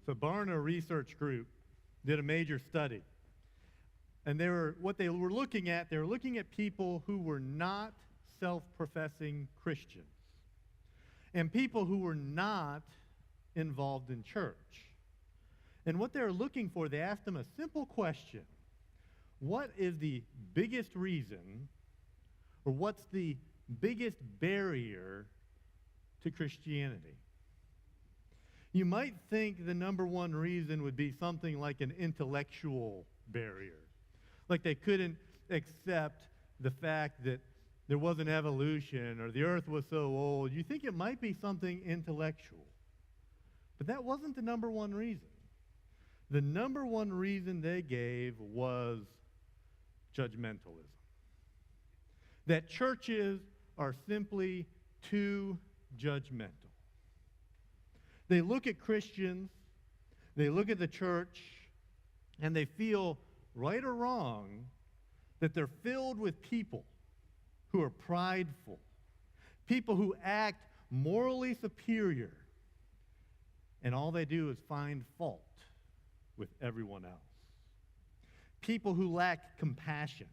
So Barna Research Group did a major study. And they were looking at people who were not self-professing Christians and people who were not involved in church. And what they were looking for, they asked them a simple question. What is the biggest reason, or what's the biggest barrier to Christianity? You might think the number one reason would be something like an intellectual barrier. Like they couldn't accept the fact that there was an evolution or the earth was so old. You think it might be something intellectual. But that wasn't the number one reason. The number one reason they gave was judgmentalism. That churches are simply too judgmental. They look at Christians, they look at the church, and they feel, right or wrong, that they're filled with people who are prideful, people who act morally superior, and all they do is find fault with everyone else. People who lack compassion,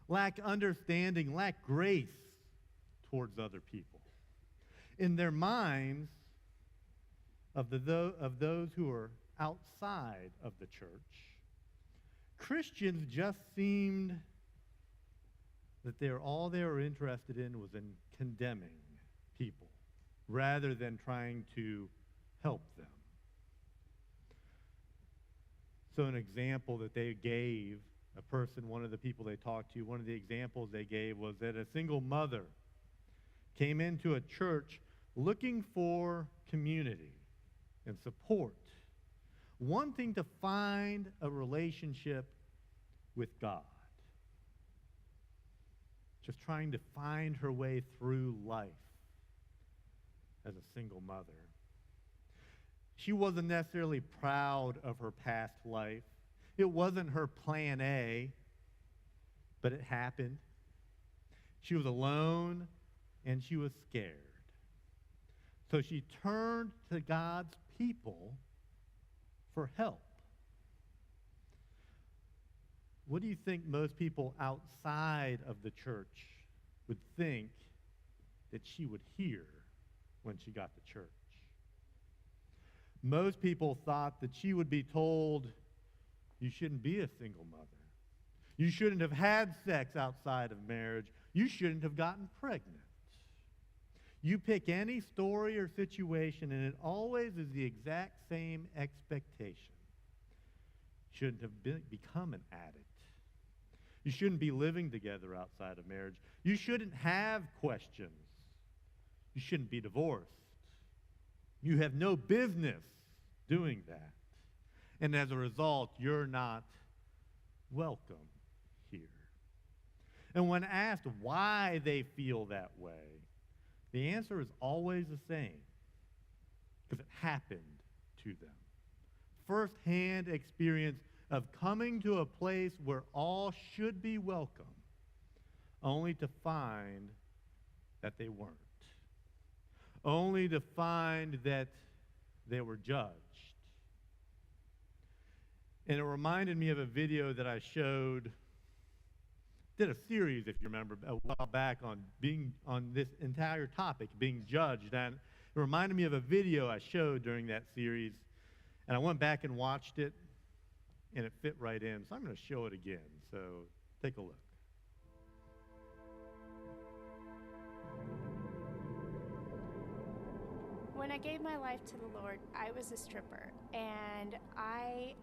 lack understanding, lack grace towards other people. In their minds, of those who are outside of the church, Christians just seemed that all they were interested in was in condemning people rather than trying to help them. So an example that they gave, one of the people they talked to, one of the examples they gave was that a single mother came into a church looking for community and support, wanting to find a relationship with God, just trying to find her way through life as a single mother. She wasn't necessarily proud of her past life. It wasn't her plan A, but it happened. She was alone and she was scared. So she turned to God's people for help. What do you think most people outside of the church would think that she would hear when she got to church? Most people thought that she would be told, you shouldn't be a single mother. You shouldn't have had sex outside of marriage. You shouldn't have gotten pregnant. You pick any story or situation, and it always is the exact same expectation. You shouldn't have become an addict. You shouldn't be living together outside of marriage. You shouldn't have questions. You shouldn't be divorced. You have no business doing that. And as a result, you're not welcome here. And when asked why they feel that way, the answer is always the same, because it happened to them. First-hand experience of coming to a place where all should be welcome, only to find that they weren't. Only to find that they were judged. And it reminded me of a video that I did a series, if you remember, a while back on this entire topic, being judged. And it reminded me of a video I showed during that series. And I went back and watched it, and it fit right in. So I'm going to show it again. So take a look. When I gave my life to the Lord, I was a stripper, and I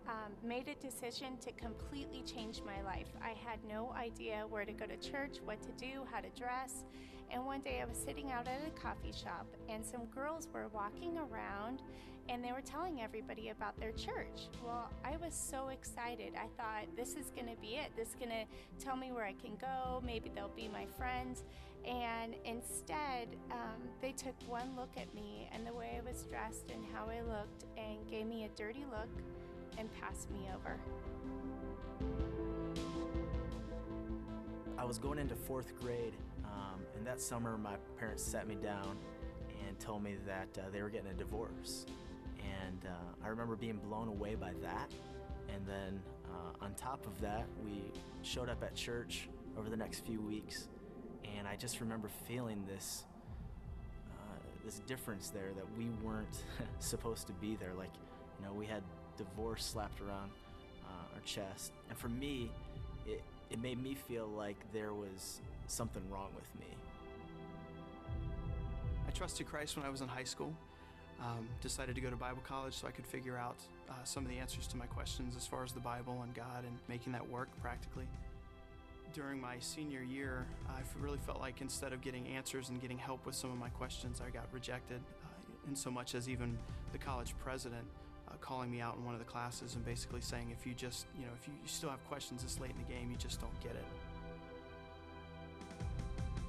made a decision to completely change my life. I had no idea where to go to church, what to do, how to dress, and one day I was sitting out at a coffee shop, and some girls were walking around, and they were telling everybody about their church. Well, I was so excited. I thought, this is going to be it. This is going to tell me where I can go. Maybe they'll be my friends. And instead, they took one look at me and the way I was dressed and how I looked and gave me a dirty look and passed me over. I was going into 4th grade, and that summer my parents sat me down and told me that they were getting a divorce. And I remember being blown away by that. And then on top of that, we showed up at church over the next few weeks, and I just remember feeling this difference there, that we weren't supposed to be there. Like, we had divorce slapped around our chest. And for me, it made me feel like there was something wrong with me. I trusted Christ when I was in high school. Decided to go to Bible college so I could figure out some of the answers to my questions as far as the Bible and God, and making that work practically. During my senior year, I really felt like instead of getting answers and getting help with some of my questions, I got rejected, in so much as even the college president calling me out in one of the classes and basically saying, if you still have questions this late in the game, you just don't get it.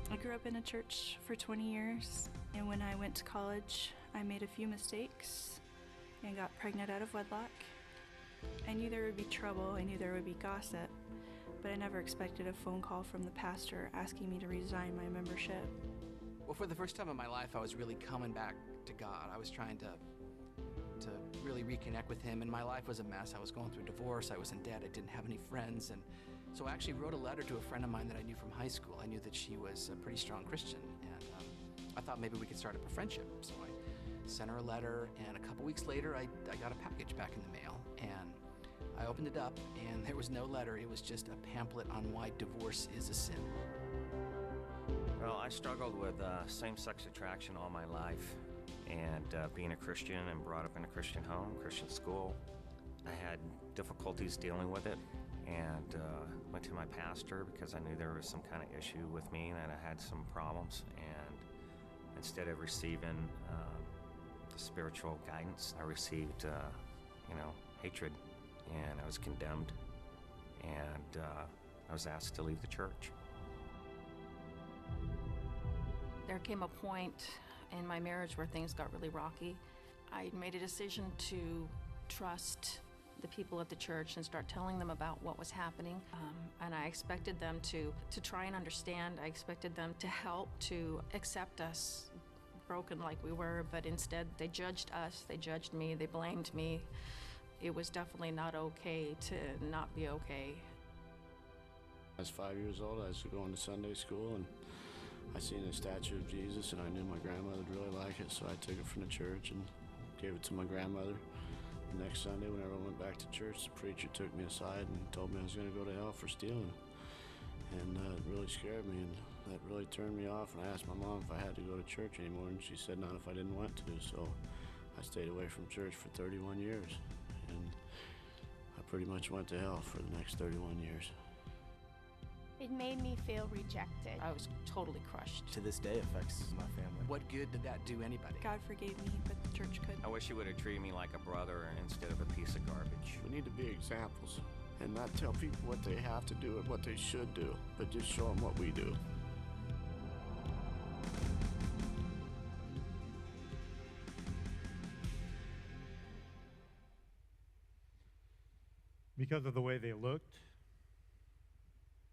I grew up in a church for 20 years, and when I went to college, I made a few mistakes and got pregnant out of wedlock. I knew there would be trouble, I knew there would be gossip, but I never expected a phone call from the pastor asking me to resign my membership. Well, for the first time in my life, I was really coming back to God. I was trying to really reconnect with Him, and my life was a mess. I was going through divorce, I was in debt, I didn't have any friends, and so I actually wrote a letter to a friend of mine that I knew from high school. I knew that she was a pretty strong Christian, and I thought maybe we could start up a friendship. So I sent her a letter, and a couple weeks later, I got a package back in the mail, and I opened it up, and there was no letter. It was just a pamphlet on why divorce is a sin. Well, I struggled with same-sex attraction all my life, and being a Christian and brought up in a Christian home, Christian school, I had difficulties dealing with it, and went to my pastor because I knew there was some kind of issue with me, and I had some problems, and instead of receiving spiritual guidance, I received, hatred, and I was condemned, and I was asked to leave the church. There came a point in my marriage where things got really rocky. I made a decision to trust the people at the church and start telling them about what was happening. And I expected them to try and understand. I expected them to help, to accept us, broken like we were, but instead they judged us, they judged me, they blamed me. It was definitely not okay to not be okay. I was 5 years old. I was going to Sunday school, and I seen a statue of Jesus, and I knew my grandmother would really like it, so I took it from the church and gave it to my grandmother. The next Sunday, whenever I went back to church, the preacher took me aside and told me I was going to go to hell for stealing. And it really scared me, and that really turned me off. And I asked my mom if I had to go to church anymore, and she said not if I didn't want to. So I stayed away from church for 31 years, and I pretty much went to hell for the next 31 years. It made me feel rejected. I was totally crushed. To this day, affects my family. What good did that do anybody? God forgave me, but the church couldn't. I wish you would have treated me like a brother instead of a piece of garbage. We need to be examples and not tell people what they have to do and what they should do, but just show them what we do. Because of the way they looked,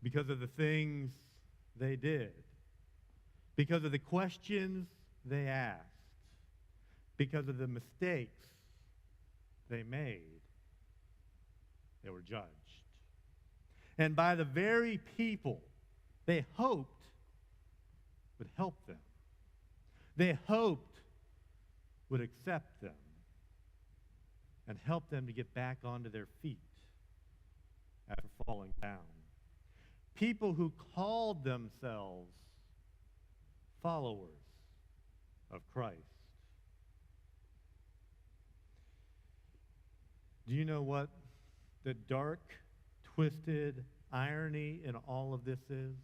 because of the things they did, because of the questions they asked, because of the mistakes they made, they were judged. And by the very people they hoped would help them, they hoped would accept them and help them to get back onto their feet after falling down. People who called themselves followers of Christ. Do you know what the dark, twisted irony in all of this is?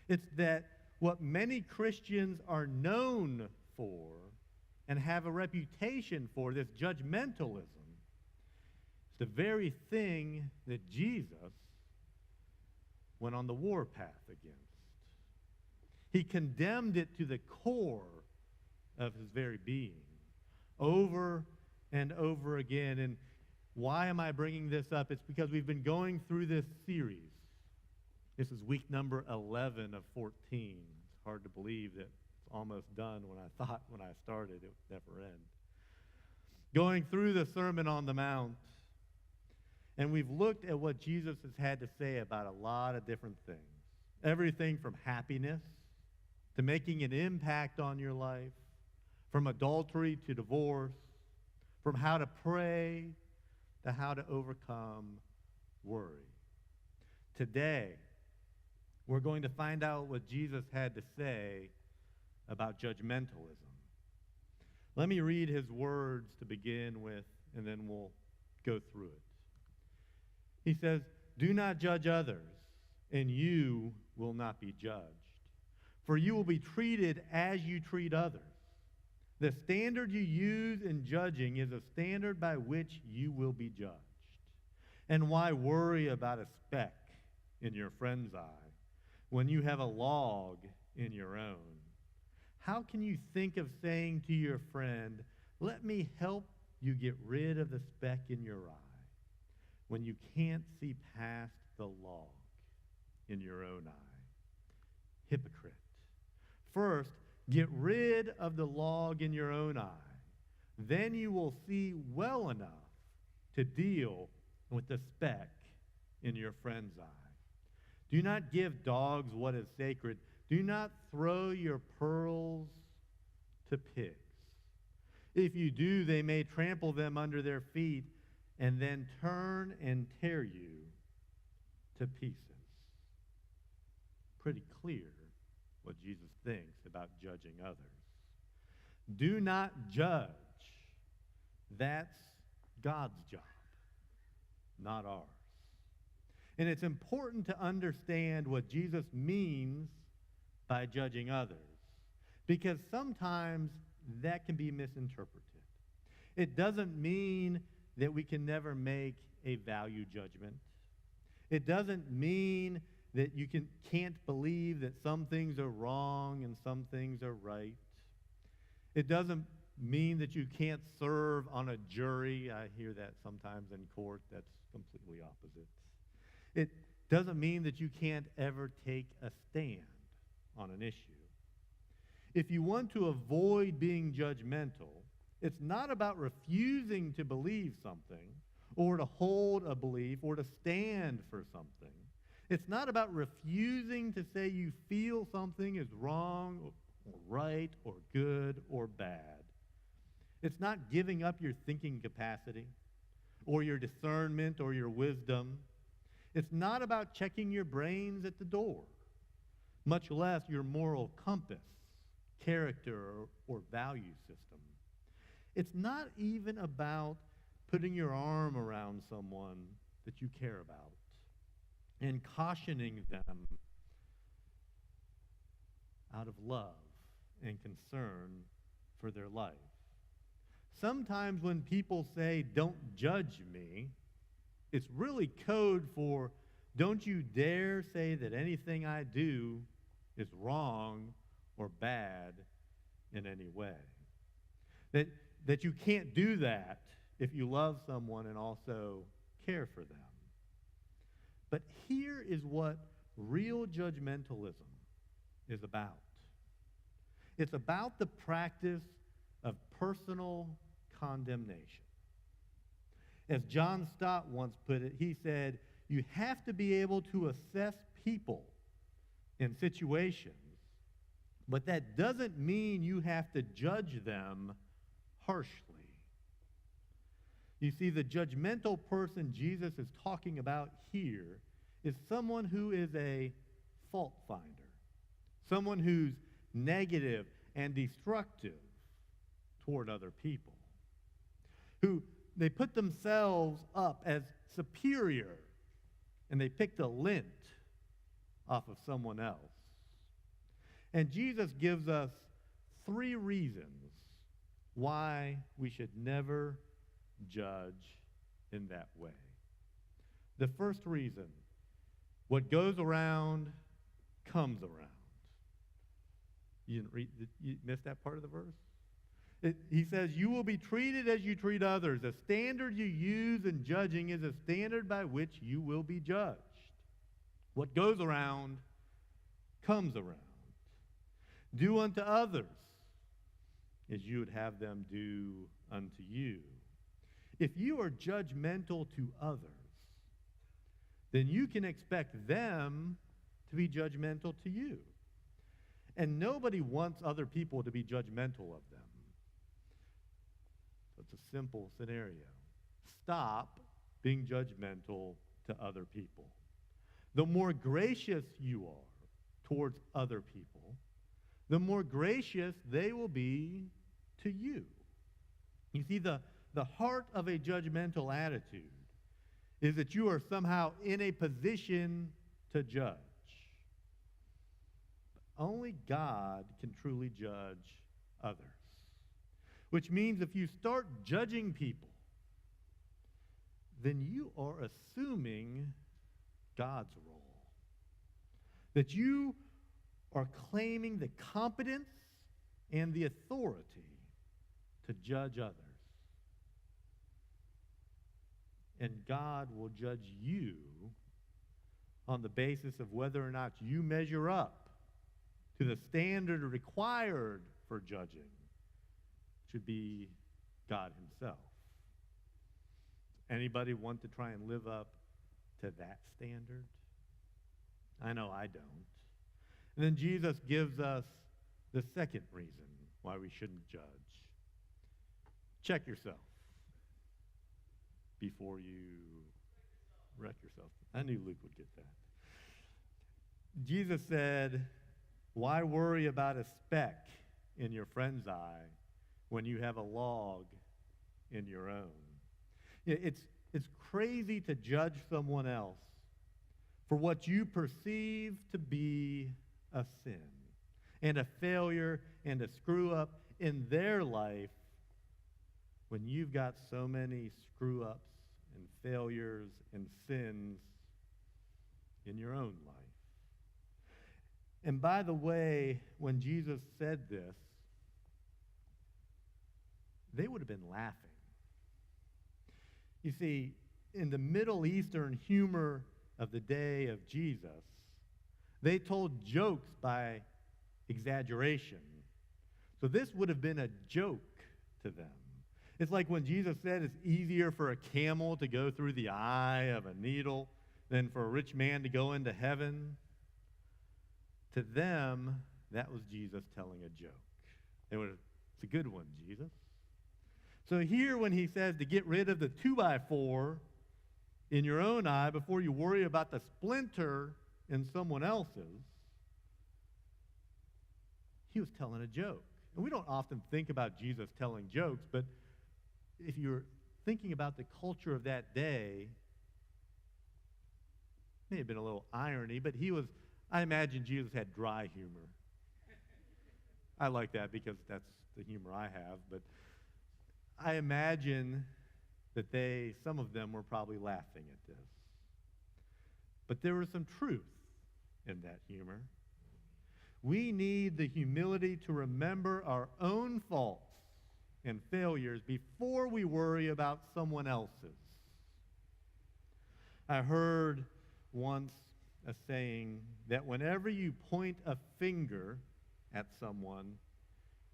It's that what many Christians are known for and have a reputation for, this judgmentalism, is the very thing that Jesus went on the war path against. He condemned it to the core of his very being, over and over again. And why am I bringing this up? It's because we've been going through this series. This is week number 11 of 14. It's hard to believe that it's almost done when I started it would never end. going through the Sermon on the Mount, and we've looked at what Jesus has had to say about a lot of different things. Everything from happiness to making an impact on your life, from adultery to divorce, from how to pray to how to overcome worry. Today, we're going to find out what Jesus had to say about judgmentalism. Let me read his words to begin with, and then we'll go through it. He says, "Do not judge others, and you will not be judged. For you will be treated as you treat others. The standard you use in judging is a standard by which you will be judged. And why worry about a speck in your friend's eye when you have a log in your own? How can you think of saying to your friend, 'Let me help you get rid of the speck in your eye,' when you can't see past the log in your own eye? Hypocrite. First, get rid of the log in your own eye. Then you will see well enough to deal with the speck in your friend's eye. Do not give dogs what is sacred. Do not throw your pearls to pigs. If you do, they may trample them under their feet and then turn and tear you to pieces." Pretty clear what Jesus thinks about judging others. Do not judge. That's God's job, not ours. And it's important to understand what Jesus means by judging others, because sometimes that can be misinterpreted. It doesn't mean that we can never make a value judgment. It doesn't mean that you can't believe that some things are wrong and some things are right. It doesn't mean that you can't serve on a jury. I hear that sometimes in court. That's completely opposite. It doesn't mean that you can't ever take a stand on an issue. If you want to avoid being judgmental, it's not about refusing to believe something or to hold a belief or to stand for something. It's not about refusing to say you feel something is wrong or right or good or bad. It's not giving up your thinking capacity or your discernment or your wisdom. It's not about checking your brains at the door, much less your moral compass, character, or value system. It's not even about putting your arm around someone that you care about and cautioning them out of love and concern for their life. Sometimes when people say, "Don't judge me," it's really code for, "Don't you dare say that anything I do is wrong or bad in any way." That you can't do that if you love someone and also care for them. But here is what real judgmentalism is about. It's about the practice of personal condemnation. As John Stott once put it, he said, "You have to be able to assess people and situations, but that doesn't mean you have to judge them harshly." You see, the judgmental person Jesus is talking about here is someone who is a fault finder, someone who's negative and destructive toward other people, who they put themselves up as superior and they picked a lint off of someone else. And Jesus gives us 3 reasons why we should never judge in that way. The first reason, what goes around comes around. You missed that part of the verse? He says, "You will be treated as you treat others. The standard you use in judging is a standard by which you will be judged." What goes around comes around. Do unto others as you would have them do unto you. If you are judgmental to others, then you can expect them to be judgmental to you. And nobody wants other people to be judgmental of them. So it's a simple scenario. Stop being judgmental to other people. The more gracious you are towards other people, the more gracious they will be to you. You see, the heart of a judgmental attitude is that you are somehow in a position to judge. Only God can truly judge others. Which means if you start judging people, then you are assuming God's role. That you are claiming the competence and the authority to judge others. And God will judge you on the basis of whether or not you measure up to the standard required for judging, should be God himself. Anybody want to try and live up to that standard? I know I don't. And then Jesus gives us the second reason why we shouldn't judge. Check yourself before you wreck yourself. I knew Luke would get that. Jesus said, why worry about a speck in your friend's eye when you have a log in your own? It's crazy to judge someone else for what you perceive to be a sin and a failure and a screw-up in their life when you've got so many screw-ups and failures and sins in your own life. And by the way, when Jesus said this, they would have been laughing. You see, in the Middle Eastern humor of the day of Jesus, they told jokes by exaggeration. So this would have been a joke to them. It's like when Jesus said it's easier for a camel to go through the eye of a needle than for a rich man to go into heaven. To them, that was Jesus telling a joke. It's a good one, Jesus. So here when he says to get rid of the 2x4 in your own eye before you worry about the splinter in someone else's, he was telling a joke. And we don't often think about Jesus telling jokes, but if you're thinking about the culture of that day, may have been a little irony, but I imagine Jesus had dry humor. I like that because that's the humor I have, but I imagine that some of them were probably laughing at this. But there was some truth in that humor. We need the humility to remember our own faults and failures before we worry about someone else's. I heard once a saying that whenever you point a finger at someone,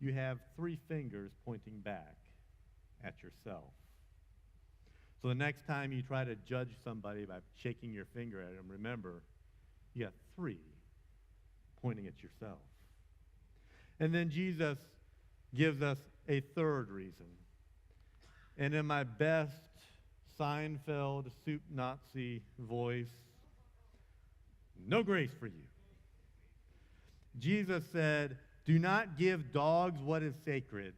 you have 3 fingers pointing back at yourself. So the next time you try to judge somebody by shaking your finger at them, remember, you have 3 pointing at yourself. And then Jesus gives us a third reason. And in my best Seinfeld soup Nazi voice, no grace for you. Jesus said, do not give dogs what is sacred.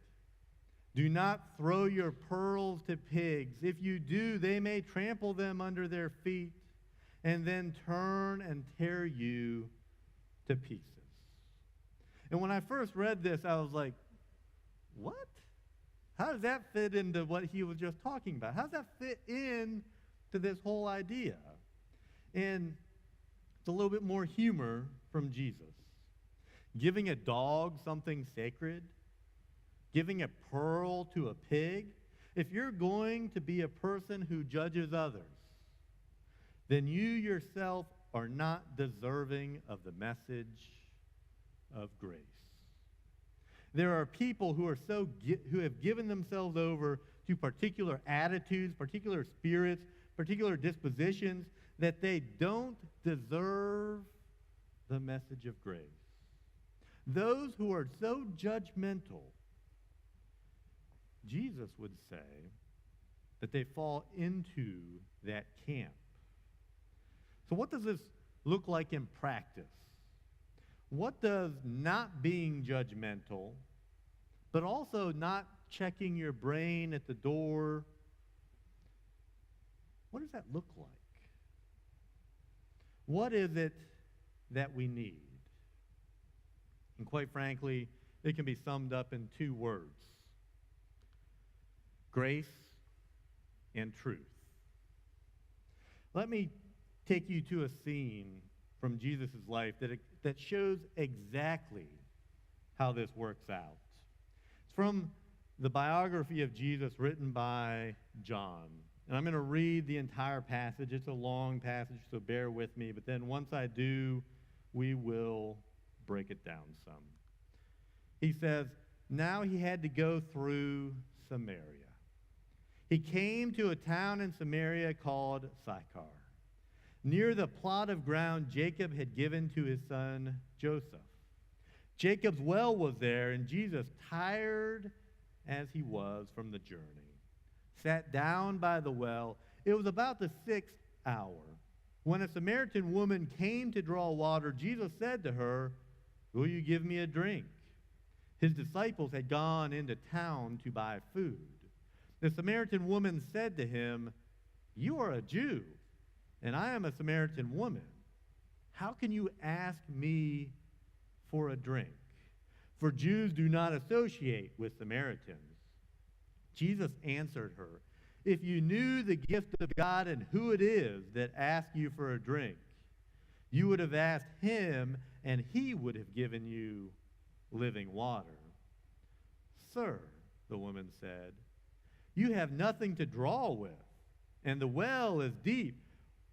Do not throw your pearls to pigs. If you do, they may trample them under their feet and then turn and tear you to pieces. And when I first read this, I was like, what? How does that fit into what he was just talking about? How does that fit in to this whole idea? And it's a little bit more humor from Jesus. Giving a dog something sacred, giving a pearl to a pig. If you're going to be a person who judges others, then you yourself are not deserving of the message of grace. There are people who who have given themselves over to particular attitudes, particular spirits, particular dispositions that they don't deserve the message of grace. Those who are so judgmental, Jesus would say that they fall into that camp. So what does this look like in practice? What does not being judgmental, but also not checking your brain at the door, what does that look like? What is it that we need? And quite frankly, it can be summed up in two words: grace and truth. Let me take you to a scene from Jesus' life that shows exactly how this works out. It's from the biography of Jesus written by John. And I'm going to read the entire passage. It's a long passage, so bear with me. But then once I do, we will break it down some. He says, "Now he had to go through Samaria. He came to a town in Samaria called Sychar, near the plot of ground Jacob had given to his son Joseph. Jacob's well was there, and Jesus, tired as he was from the journey, sat down by the well. It was about the 6th hour. When a Samaritan woman came to draw water, Jesus said to her, 'Will you give me a drink?' His disciples had gone into town to buy food. The Samaritan woman said to him, 'You are a Jew, and I am a Samaritan woman. How can you ask me for a drink?' For Jews do not associate with Samaritans." Jesus answered her, "If you knew the gift of God and who it is that asks you for a drink, you would have asked him, and he would have given you living water." "Sir," the woman said, "you have nothing to draw with, and the well is deep.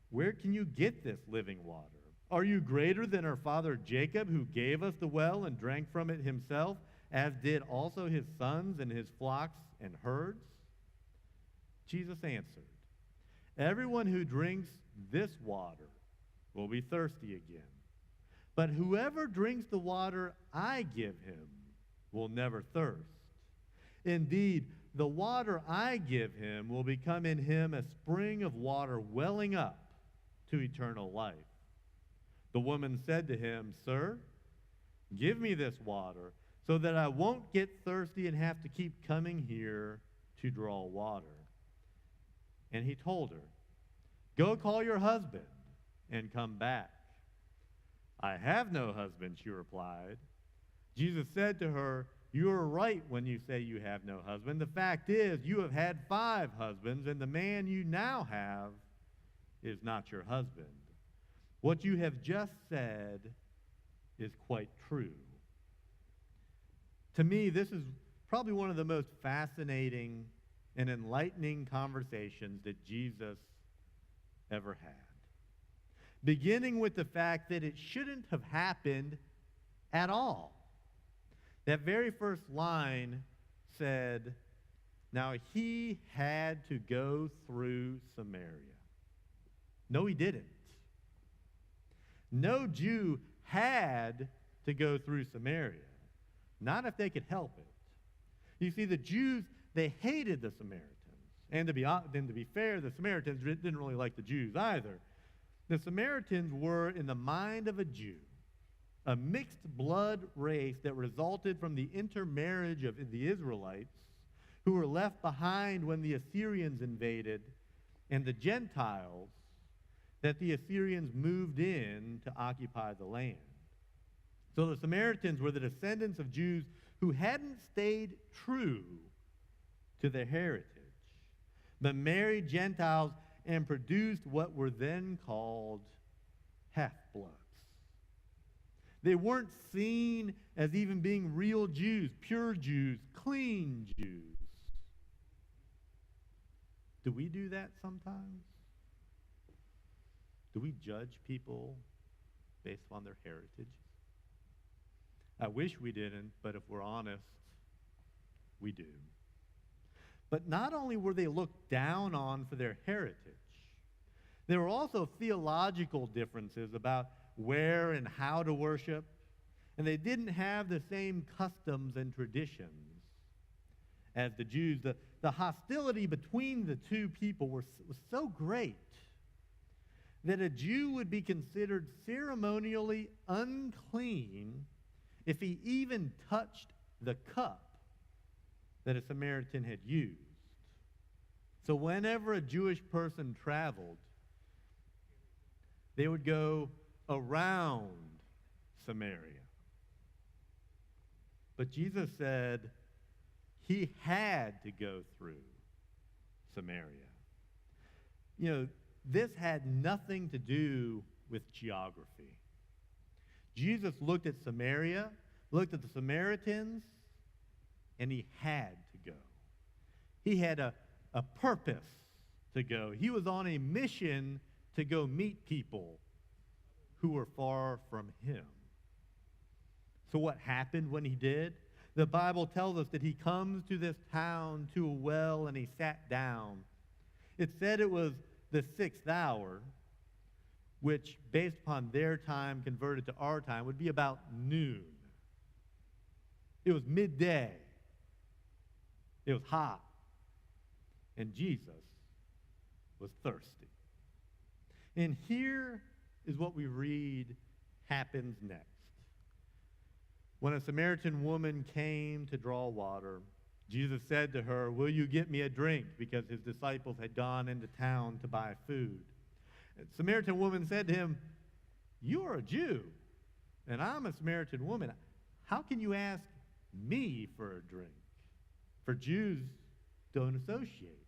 Where can you get this living water? Are you greater than our father Jacob, who gave us the well and drank from it himself, as did also his sons and his flocks and herds?" Jesus answered, "Everyone who drinks this water will be thirsty again. But whoever drinks the water I give him will never thirst. Indeed, the water I give him will become in him a spring of water welling up to eternal life." The woman said to him, "Sir, give me this water so that I won't get thirsty and have to keep coming here to draw water." And he told her, "Go call your husband and come back." "I have no husband," she replied. Jesus said to her, "You are right when you say you have no husband. The fact is, you have had 5 husbands, and the man you now have is not your husband. What you have just said is quite true." To me, this is probably one of the most fascinating and enlightening conversations that Jesus ever had. Beginning with the fact that it shouldn't have happened at all. That very first line said, "Now he had to go through Samaria." No, he didn't. No Jew had to go through Samaria. Not if they could help it. You see, the Jews, they hated the Samaritans. And to be fair, the Samaritans didn't really like the Jews either. The Samaritans were, in the mind of a Jew, a mixed blood race that resulted from the intermarriage of the Israelites, who were left behind when the Assyrians invaded, and the Gentiles that the Assyrians moved in to occupy the land. So the Samaritans were the descendants of Jews who hadn't stayed true to their heritage, but married Gentiles and produced what were then called half-bloods. They weren't seen as even being real Jews, pure Jews, clean Jews. Do we do that sometimes? Do we judge people based on their heritage? I wish we didn't, but if we're honest, we do. But not only were they looked down on for their heritage, there were also theological differences about where and how to worship, and they didn't have the same customs and traditions as the Jews. The hostility between the two people was so great that a Jew would be considered ceremonially unclean if he even touched the cup that a Samaritan had used. So whenever a Jewish person traveled, they would go around Samaria. But Jesus said he had to go through Samaria. You know, this had nothing to do with geography. Jesus looked at Samaria, looked at the Samaritans, and he had to go. He had a purpose to go. He was on a mission to go meet people who were far from him. So what happened when he did? The Bible tells us that he comes to this town to a well and he sat down. It said it was the 6th hour, which based upon their time converted to our time would be about noon. It was midday. It was hot. And Jesus was thirsty. And here is what we read happens next. When a Samaritan woman came to draw water, Jesus said to her, "Will you get me a drink?" Because his disciples had gone into town to buy food. The Samaritan woman said to him, "You are a Jew, and I'm a Samaritan woman. How can you ask me for a drink?" For Jews don't associate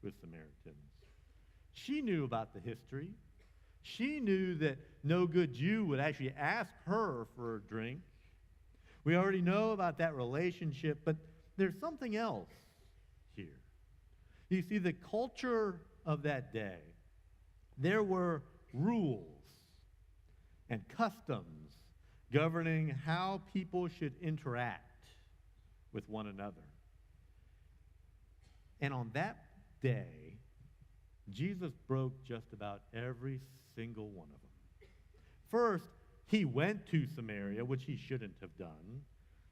with Samaritans. She knew about the history. She knew that no good Jew would actually ask her for a drink. We already know about that relationship, but there's something else here. You see, the culture of that day, there were rules and customs governing how people should interact with one another. And on that day, Jesus broke just about every single one of them. First, he went to Samaria, which he shouldn't have done.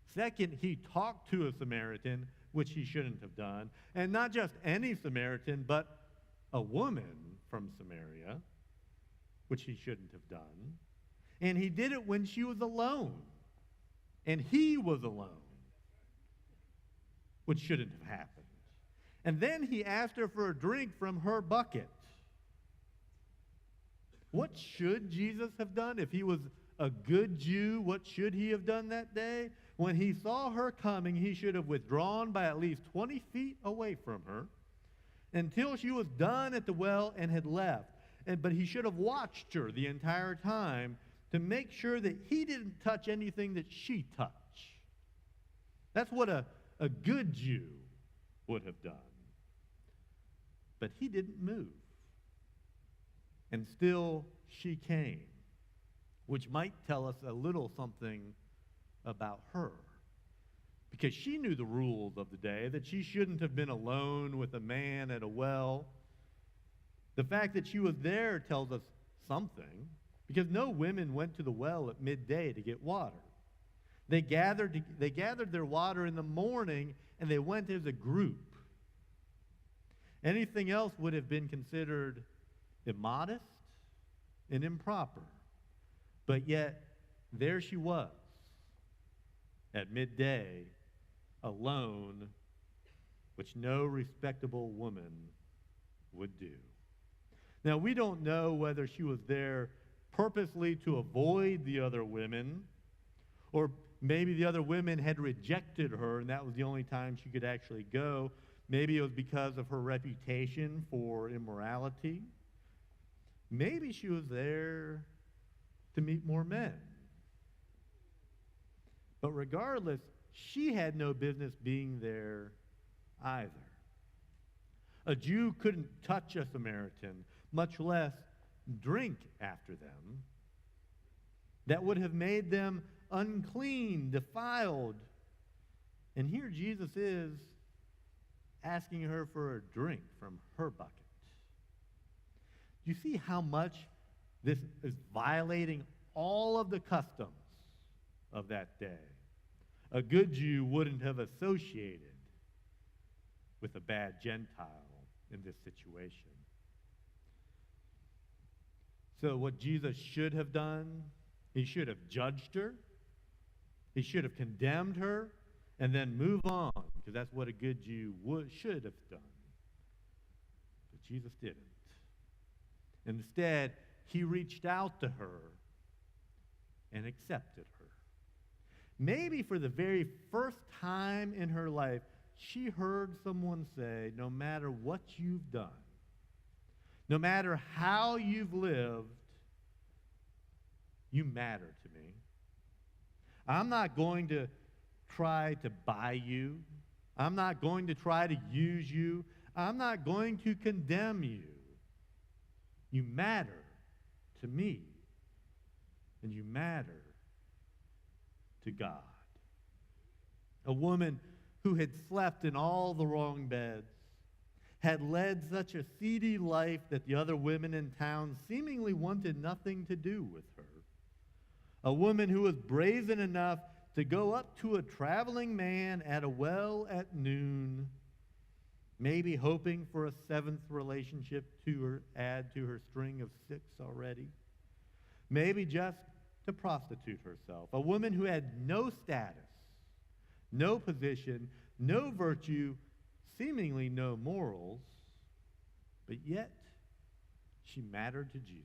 Second, he talked to a Samaritan, which he shouldn't have done. And not just any Samaritan, but a woman from Samaria, which he shouldn't have done. And he did it when she was alone. And he was alone, which shouldn't have happened. And then he asked her for a drink from her bucket. What should Jesus have done? If he was a good Jew, what should he have done that day? When he saw her coming, he should have withdrawn by at least 20 feet away from her until she was done at the well and had left. But he should have watched her the entire time to make sure that he didn't touch anything that she touched. That's what a good Jew would have done. But he didn't move. And still she came, which might tell us a little something about her. Because she knew the rules of the day, that she shouldn't have been alone with a man at a well. The fact that she was there tells us something, because no women went to the well at midday to get water. They gathered their water in the morning, and they went as a group. Anything else would have been considered immodest and improper. But yet, there she was, at midday, alone, which no respectable woman would do. Now, we don't know whether she was there purposely to avoid the other women, or maybe the other women had rejected her, and that was the only time she could actually go. Maybe it was because of her reputation for immorality. Maybe she was there to meet more men. But regardless, she had no business being there either. A Jew couldn't touch a Samaritan, much less drink after them. That would have made them unclean, defiled. And here Jesus is asking her for a drink from her bucket. You see how much this is violating all of the customs of that day. A good Jew wouldn't have associated with a bad Gentile in this situation. So what Jesus should have done, he should have judged her, he should have condemned her, and then move on, because that's what a good Jew should have done. But Jesus didn't. Instead, he reached out to her and accepted her. Maybe for the very first time in her life, she heard someone say, no matter what you've done, no matter how you've lived, you matter to me. I'm not going to try to buy you. I'm not going to try to use you. I'm not going to condemn you. You matter to me, and you matter to God. A woman who had slept in all the wrong beds, had led such a seedy life that the other women in town seemingly wanted nothing to do with her. A woman who was brazen enough to go up to a traveling man at a well at noon, maybe hoping for a seventh relationship to add to her string of 6 already. Maybe just to prostitute herself. A woman who had no status, no position, no virtue, seemingly no morals, but yet she mattered to Jesus.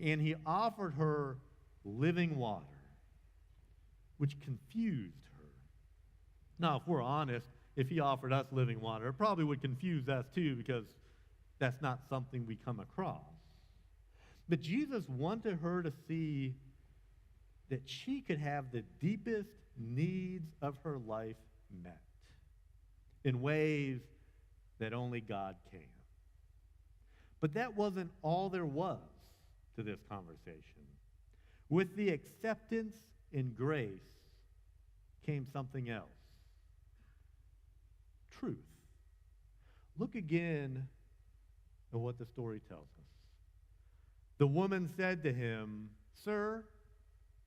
And he offered her living water, which confused her. Now, if we're honest, if he offered us living water, it probably would confuse us too, because that's not something we come across. But Jesus wanted her to see that she could have the deepest needs of her life met in ways that only God can. But that wasn't all there was to this conversation. With the acceptance and grace came something else. Truth. Look again at what the story tells us. The woman said to him, "Sir,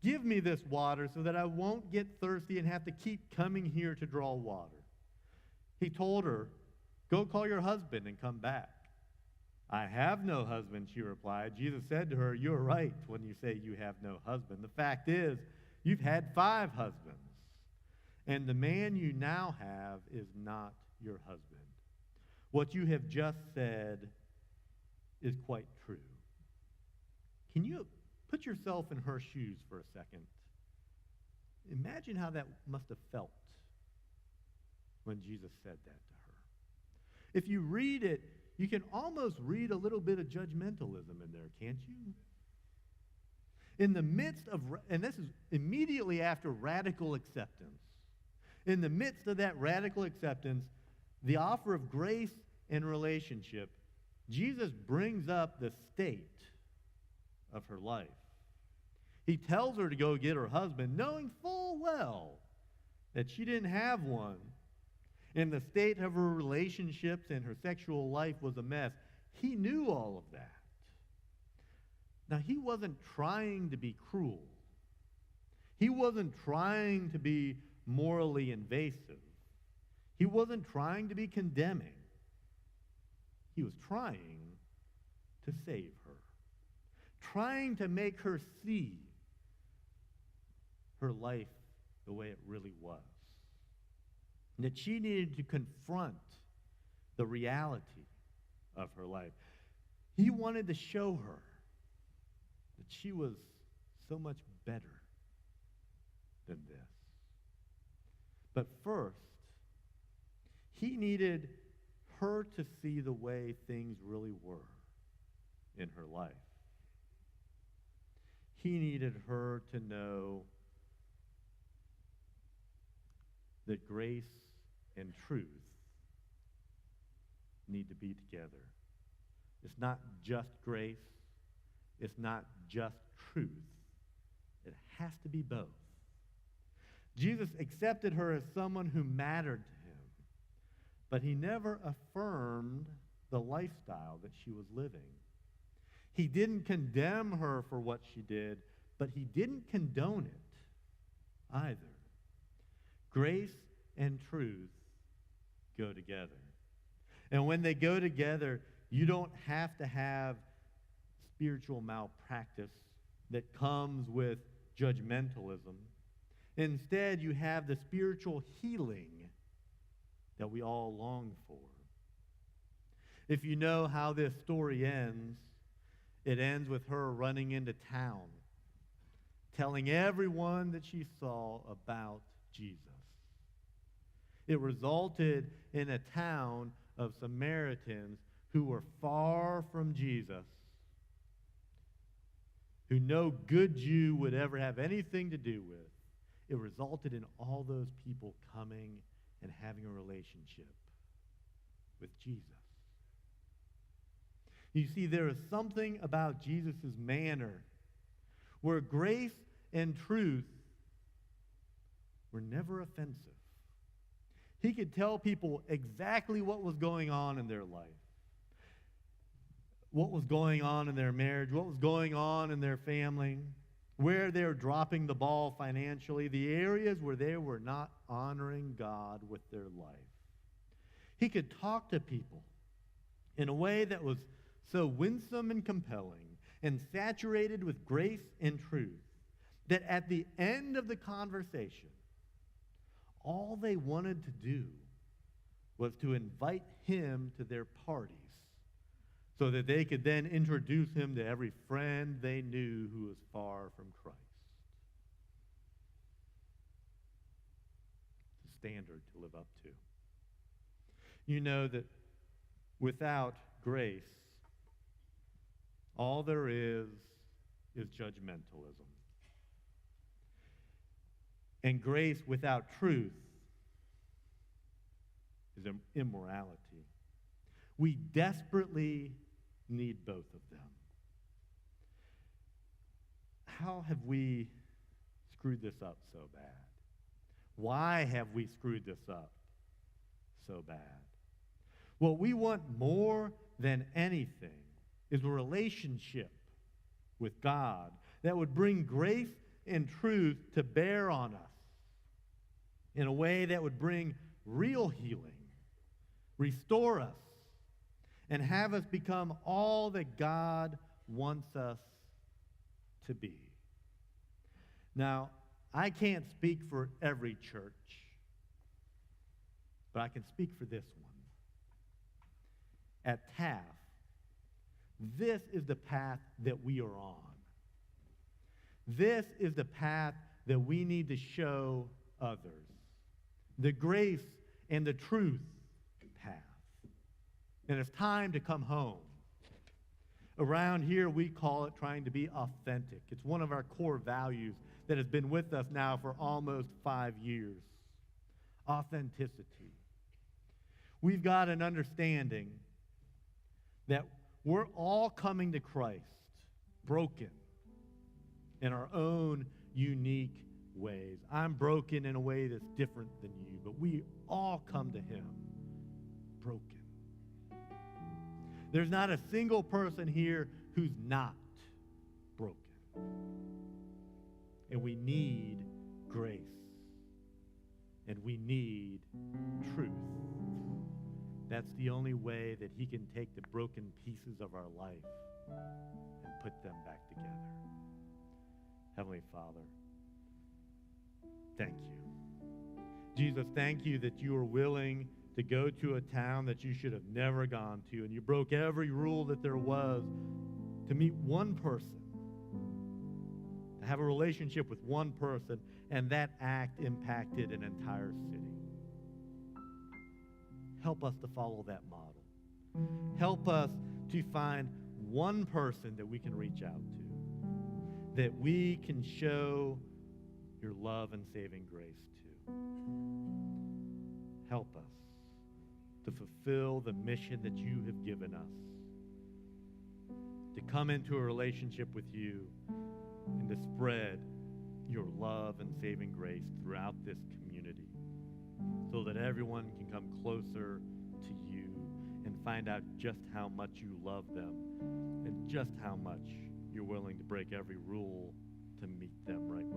give me this water so that I won't get thirsty and have to keep coming here to draw water." He told her, "Go call your husband and come back." "I have no husband," she replied. Jesus said to her, "You're right when you say you have no husband. The fact is, you've had 5 husbands, and the man you now have is not your husband. What you have just said is quite true." Can you put yourself in her shoes for a second? Imagine how that must have felt when Jesus said that to her. If you read it, you can almost read a little bit of judgmentalism in there, can't you? In the midst of, and this is immediately after radical acceptance, in the midst of that radical acceptance, the offer of grace and relationship, Jesus brings up the state of her life. He tells her to go get her husband, knowing full well that she didn't have one, and the state of her relationships and her sexual life was a mess. He knew all of that. Now, he wasn't trying to be cruel. He wasn't trying to be morally invasive. He wasn't trying to be condemning. He was trying to save her, trying to make her see her life the way it really was. And that she needed to confront the reality of her life. He wanted to show her that she was so much better than this. But first, he needed her to see the way things really were in her life. He needed her to know that grace and truth need to be together. It's not just grace. It's not just truth. It has to be both. Jesus accepted her as someone who mattered to him, but he never affirmed the lifestyle that she was living. He didn't condemn her for what she did, but he didn't condone it either. Grace and truth go together. And when they go together, you don't have to have spiritual malpractice that comes with judgmentalism. Instead, you have the spiritual healing that we all long for. If you know how this story ends, it ends with her running into town, telling everyone that she saw about Jesus. It resulted in a town of Samaritans who were far from Jesus, who no good Jew would ever have anything to do with. It resulted in all those people coming and having a relationship with Jesus. You see, there is something about Jesus' manner where grace and truth were never offensive. He could tell people exactly what was going on in their life, what was going on in their marriage, what was going on in their family, where they're dropping the ball financially, the areas where they were not honoring God with their life. He could talk to people in a way that was so winsome and compelling and saturated with grace and truth that at the end of the conversation, all they wanted to do was to invite him to their parties so that they could then introduce him to every friend they knew who was far from Christ. It's a standard to live up to. You know that without grace, all there is judgmentalism. And grace without truth is immorality. We desperately need both of them. How have we screwed this up so bad? Why have we screwed this up so bad? What we want more than anything is a relationship with God that would bring grace and truth to bear on us in a way that would bring real healing, restore us, and have us become all that God wants us to be. Now, I can't speak for every church, but I can speak for this one. At Taft, this is the path that we are on. This is the path that we need to show others. The grace and the truth path. And it's time to come home. Around here, we call it trying to be authentic. It's one of our core values that has been with us now for almost 5 years. Authenticity. We've got an understanding that we're all coming to Christ broken in our own unique ways. I'm broken in a way that's different than you, but we all come to him broken. There's not a single person here who's not broken. And we need grace. And we need truth. That's the only way that he can take the broken pieces of our life and put them back together. Heavenly Father, thank you. Jesus, thank you that you are willing to go to a town that you should have never gone to, and you broke every rule that there was to meet one person, to have a relationship with one person, and that act impacted an entire city. Help us to follow that model. Help us to find one person that we can reach out to, that we can show your love and saving grace to. Help us to fulfill the mission that you have given us, to come into a relationship with you and to spread your love and saving grace throughout this community so that everyone can come closer to you and find out just how much you love them and just how much you're willing to break every rule to meet them right where